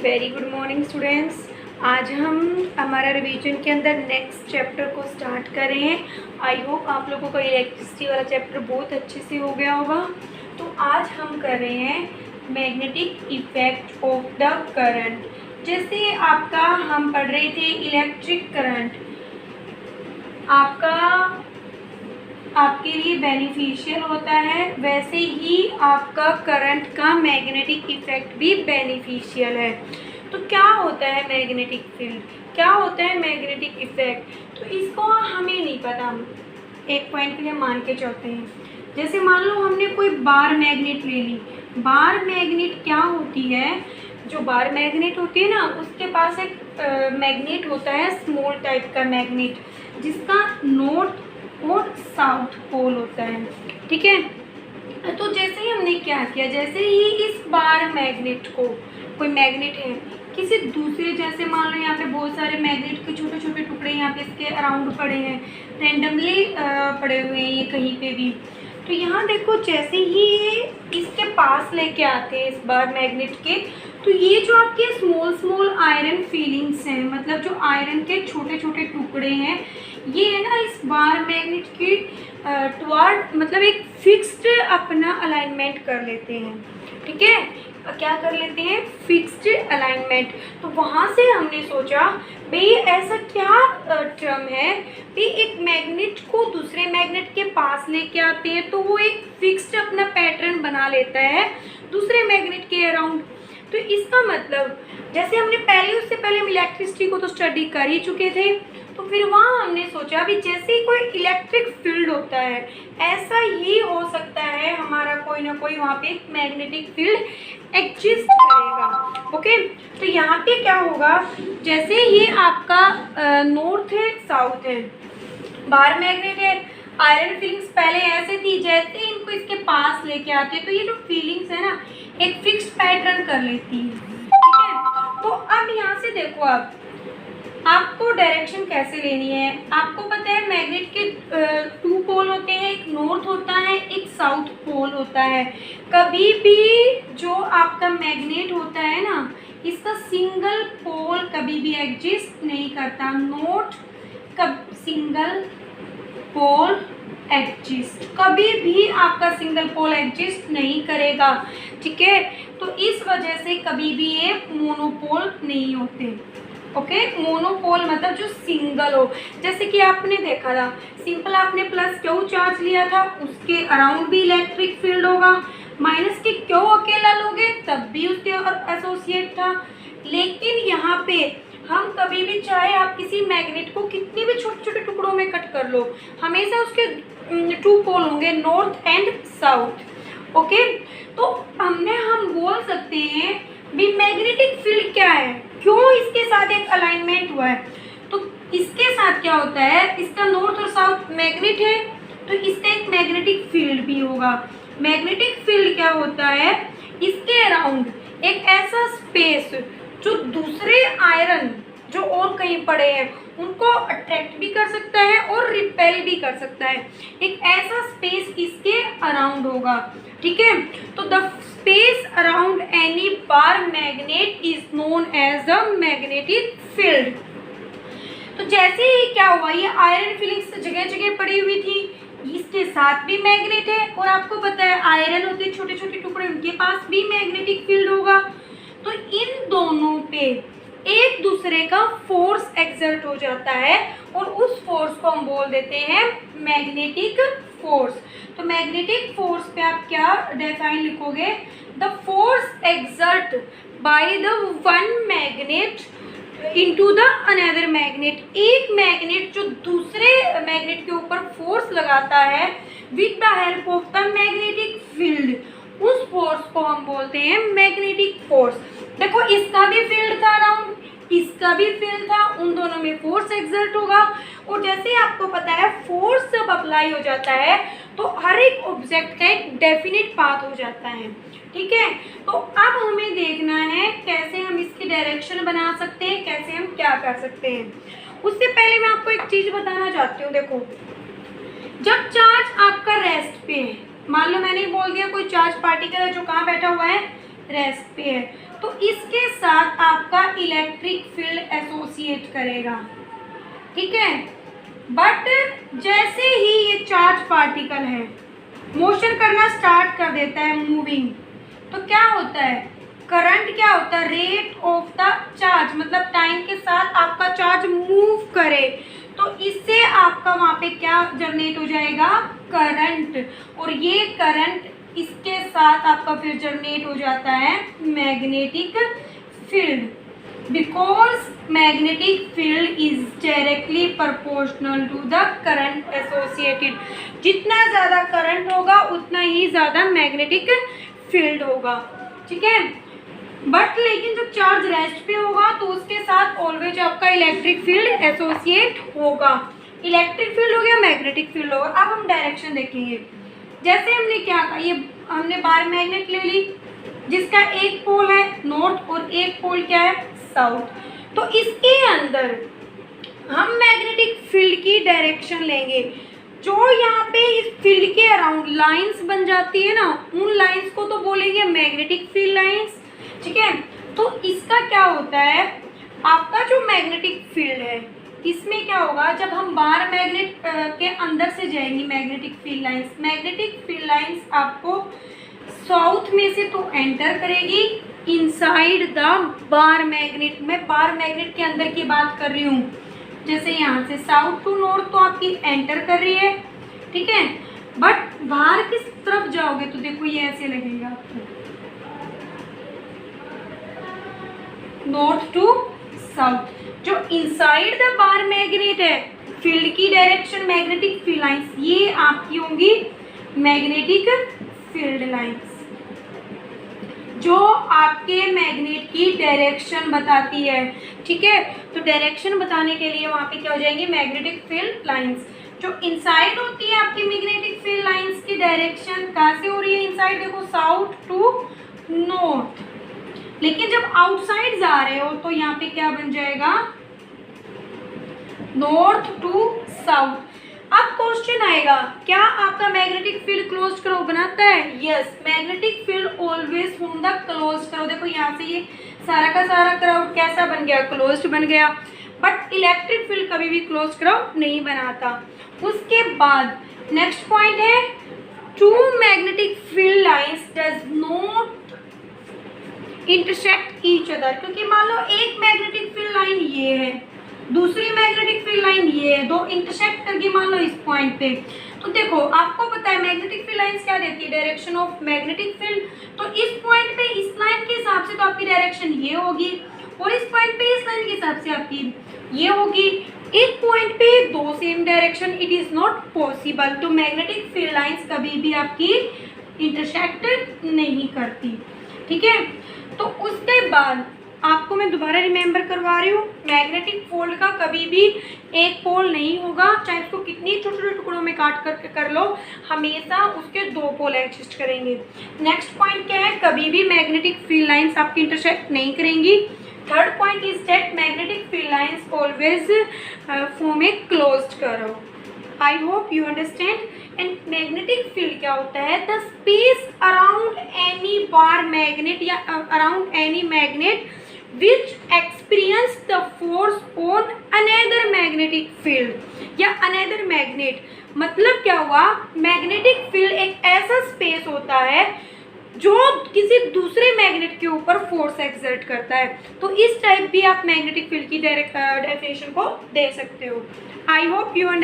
Very good morning students. आज हम हमारा रिवीजन के अंदर नेक्स्ट चैप्टर को स्टार्ट कर रहे हैं। आई होप आप लोगों को इलेक्ट्रिसिटी वाला चैप्टर बहुत अच्छे से हो गया होगा। तो आज हम कर रहे हैं magnetic effect of the current. जैसे आपका हम पढ़ रहे थे इलेक्ट्रिक करंट आपके लिए बेनिफिशियल होता है, वैसे ही आपका करंट का मैग्नेटिक इफेक्ट भी बेनिफिशियल है। तो क्या होता है मैग्नेटिक फील्ड, क्या होता है मैग्नेटिक इफेक्ट, तो इसको हमें नहीं पता। हम एक पॉइंट के लिए मान के चलते हैं। जैसे मान लो हमने कोई बार मैग्नेट ले ली। बार मैग्नेट क्या होती है, जो बार मैग्नेट होती है ना, उसके पास एक मैग्नेट होता है स्मॉल टाइप का मैग्नेट, जिसका नॉर्थ और साउथ पोल होता है। ठीक है, तो जैसे ही हमने क्या किया, जैसे ही इस बार मैग्नेट को, कोई मैग्नेट है किसी दूसरे, जैसे मान लो यहाँ पे बहुत सारे मैग्नेट के छोटे छोटे टुकड़े यहाँ पे इसके अराउंड पड़े हैं, रेंडमली पड़े हुए हैं ये कहीं पे भी। तो यहाँ देखो, जैसे ही ये इसके पास लेके आते हैं इस बार मैग्नेट के, तो ये जो आपके स्मॉल स्मॉल आयरन फीलिंग्स हैं, मतलब जो आयरन के छोटे छोटे टुकड़े हैं, ये है ना इस बार मैग्नेट की टुवार्ड, मतलब एक फिक्स्ड अपना अलाइनमेंट कर लेते हैं। ठीक है, क्या कर लेते हैं, फिक्स्ड अलाइनमेंट। तो वहाँ से हमने सोचा भाई ऐसा क्या टर्म है भाई, एक मैग्नेट को दूसरे मैग्नेट के पास लेके आते हैं तो वो एक फिक्स्ड अपना पैटर्न बना लेता है दूसरे मैग्नेट के अराउंड। तो इसका मतलब, जैसे हमने उससे पहले हम इलेक्ट्रिसिटी को तो स्टडी कर ही चुके थे, तो फिर वहाँ हमने सोचा भी जैसे ही कोई इलेक्ट्रिक फील्ड होता है, ऐसा ही हो सकता है हमारा कोई ना कोई वहाँ पे एक मैग्नेटिक फील्ड एग्जिस्ट करेगा। ओके, तो यहाँ पे क्या होगा, जैसे ये आपका नॉर्थ है साउथ है, बार मैग्नेट है, आयरन फीलिंग्स पहले ऐसे थी, जैसे इनको इसके पास लेके आते हैं तो ये जो फीलिंग्स है ना एक फिक्स्ड पैटर्न कर लेती है। ठीक है, तो अब यहाँ से देखो, आपको डायरेक्शन कैसे लेनी है। आपको पता है मैग्नेट के 2 पोल होते हैं, एक नॉर्थ होता है एक साउथ पोल होता है। कभी भी जो आपका मैग्नेट होता है ना, इसका सिंगल पोल कभी भी एग्जिस्ट नहीं करता। नॉर्थ सिंगल पोल एग्जिस्ट, कभी भी आपका सिंगल पोल एग्जिस्ट नहीं करेगा। ठीक है, तो इस वजह से कभी भी ये मोनोपोल नहीं होते। ओके, मोनोपोल मतलब जो सिंगल हो, जैसे कि आपने देखा था सिंपल, आपने प्लस क्यू चार्ज लिया था, उसके अराउंड भी इलेक्ट्रिक फील्ड होगा। माइनस के क्यू अकेला लोगे तब भी उसके एसोसिएट था। लेकिन यहाँ पे हम कभी भी, चाहे आप किसी मैग्नेट को कितने भी छोटे छोटे टुकड़ों में कट कर लो, हमेशा उसके 2 पोल होंगे, नॉर्थ एंड साउथ। ओके, तो हम बोल सकते हैं भी मैग्नेटिक फील्ड क्या है, क्यों इसके साथ एक अलाइनमेंट हुआ है। तो इसके साथ क्या होता है, इसका नॉर्थ और साउथ मैग्नेट है, तो इसका एक मैग्नेटिक फील्ड भी होगा। मैग्नेटिक फील्ड क्या होता है, इसके अराउंड एक ऐसा स्पेस जो दूसरे आयरन जो और कहीं पड़े हैं उनको अट्रैक्ट भी कर सकता है और रिपेल भी कर सकता है, एक ऐसा स्पेस इसके अराउंड होगा। ठीक है, तो the space around any bar magnet is known as the magnetic field. तो जैसे ही क्या हुआ, ये आयरन फीलिंग्स जगह जगह पड़ी हुई थी, इसके साथ भी मैग्नेट है, और आपको पता है आयरन होते छोटे छोटे टुकड़े, उनके पास भी मैग्नेटिक फील्ड होगा। तो इन दोनों पे एक दूसरे का फोर्स एक्सर्ट हो जाता है, और उस फोर्स को हम बोल देते हैं मैग्नेटिक फोर्स। तो मैग्नेटिक फोर्स पे आप क्या डिफाइन लिखोगे, the force exert by the one magnet into the another magnet. एक मैग्नेट जो दूसरे मैग्नेट के ऊपर फोर्स लगाता है with the help of the magnetic field, उस फोर्स को हम बोलते हैं मैग्नेटिक फोर्स। देखो, इसका भी फील्ड था अराउंड, इसका भी फील्ड था, उन दोनों में फोर्स एक्सर्ट होगा। और जैसे आपको पता है फोर्स जब अप्लाई हो जाता है तो हर एक ऑब्जेक्ट का एक डेफिनेट पाथ हो जाता है। ठीक है, तो अब हमें देखना है कैसे हम इसकी डायरेक्शन बना सकते हैं, कैसे हम क्या कर सकते हैं। उससे पहले मैं आपको एक चीज़ बताना चाहती हूँ। देखो, जब चार्ज आपका रेस्ट पे है, मान लो मैंने बोल दिया कोई चार्ज पार्टिकल है जो कहाँ बैठा हुआ है, रेस्ट पे है, तो इसके साथ आपका इलेक्ट्रिक फील्ड एसोसिएट करेगा, ठीक है। बट जैसे ही ये चार्ज पार्टिकल है मोशन करना स्टार्ट कर देता है, मूविंग, तो क्या होता है, करंट क्या होता है, रेट ऑफ द चार्ज, मतलब टाइम के साथ आपका चार्ज मूव करे, तो इससे आपका वहाँ पे क्या जनरेट हो जाएगा, करंट। और ये करंट इसके साथ आपका फिर जनरेट हो जाता है magnetic field, because magnetic field is directly proportional to the current associated. जितना ज़्यादा करंट होगा उतना ही ज़्यादा मैग्नेटिक फील्ड होगा, ठीक है। बट लेकिन जब चार्ज रेस्ट पे होगा तो उसके साथ ऑलवेज आपका इलेक्ट्रिक फील्ड एसोसिएट होगा। इलेक्ट्रिक फील्ड हो गया, मैग्नेटिक फील्ड होगा। अब हम डायरेक्शन देखेंगे। जैसे हमने क्या कहा, ये हमने बार मैग्नेट ले ली जिसका एक पोल है नॉर्थ और एक पोल क्या है, साउथ। तो इसके अंदर हम मैग्नेटिक फील्ड की डायरेक्शन लेंगे। जो यहाँ पे इस फील्ड के अराउंड लाइंस बन जाती है ना, उन लाइंस को तो बोलेंगे मैग्नेटिक फील्ड लाइंस, ठीक है। तो इसका क्या होता है, आपका जो मैग्नेटिक फील्ड है इसमें क्या होगा, जब हम बार मैग्नेट के अंदर से जाएंगे मैग्नेटिक फील्ड लाइंस आपको साउथ में से तो एंटर करेगी इनसाइड द बार मैग्नेट। मैं बार मैग्नेट के अंदर की बात कर रही हूँ, जैसे यहाँ से साउथ टू नॉर्थ तो आपकी एंटर कर रही है, ठीक है। बट बाहर किस तरफ जाओगे तो देखो ये ऐसे लगेगा आपको, नॉर्थ टू साउथ। जो इनसाइड द बार मैग्नेट है, फील्ड की डायरेक्शन मैग्नेटिक फील्ड लाइंस, ये आपकी होंगी मैग्नेटिक फील्ड लाइंस, जो आपके मैग्नेट की डायरेक्शन बताती है, ठीक है। तो डायरेक्शन बताने के लिए वहाँ पे क्या हो जाएंगी, मैग्नेटिक फील्ड लाइंस। जो इनसाइड होती है आपकी मैग्नेटिक फील्ड लाइंस की डायरेक्शन कहाँ से हो रही है, इनसाइड देखो साउथ टू नॉर्थ। लेकिन जब आउटसाइड जा रहे हो तो यहाँ पे क्या बन जाएगा, नॉर्थ टू साउथ। अब क्वेश्चन आएगा, क्या आपका मैग्नेटिक फील्ड क्लोज्ड कर्व बनाता है? Yes, magnetic field always from the closed curve. देखो यहाँ से ये सारा का सारा कर्व कैसा बन गया, क्लोज्ड बन गया। बट इलेक्ट्रिक फील्ड कभी भी क्लोज्ड कर्व नहीं बनाता। उसके बाद नेक्स्ट पॉइंट है, two magnetic field lines does not intersect each other. क्योंकि मान लो एक मैग्नेटिक फील्ड लाइन ये है, दूसरी मैग्नेटिक फील्ड लाइन ये है, दो इंटरसेक्ट करके मान लो इस पॉइंट पे। तो देखो आपको पता है मैग्नेटिक फील्ड लाइंस क्या देती है, डायरेक्शन ऑफ मैग्नेटिक फील्ड। तो इस पॉइंट पे इस लाइन के हिसाब से तो आपकी डायरेक्शन ये होगी, और इस पॉइंट पे इस लाइन के हिसाब से आपकी ये होगी। एक पॉइंट पे दो same direction, it is not possible. तो मैग्नेटिक फील्ड लाइंस कभी भी आपकी इंटरसेक्ट नहीं करती, ठीक है। तो उसके बाद आपको मैं दोबारा रिमेंबर करवा रही हूँ, मैग्नेटिक फोल्ड का कभी भी एक पोल नहीं होगा, चाहे उसको कितनी छोटे छोटे टुकड़ों में काट करके कर लो, हमेशा उसके दो पोल एग्जिस्ट करेंगे। नेक्स्ट पॉइंट क्या है, कभी भी मैग्नेटिक फील्ड लाइंस आपकी इंटरसेक्ट नहीं करेंगी। Third point is that magnetic field lines always form a closed curve. I hope you understand. And magnetic field क्या होता है, the space around any bar magnet या around any magnet which experience the force on another magnetic field या another magnet। मतलब क्या हुआ, magnetic field एक ऐसा स्पेस होता है जो किसी दूसरे मैग्नेट के ऊपर फोर्स एक्सर्ट करता है। तो इस टाइप भी आप मैग्नेटिक फील्ड की डायरेक्ट डेफिनेशन को दे सकते हो। आई होप यू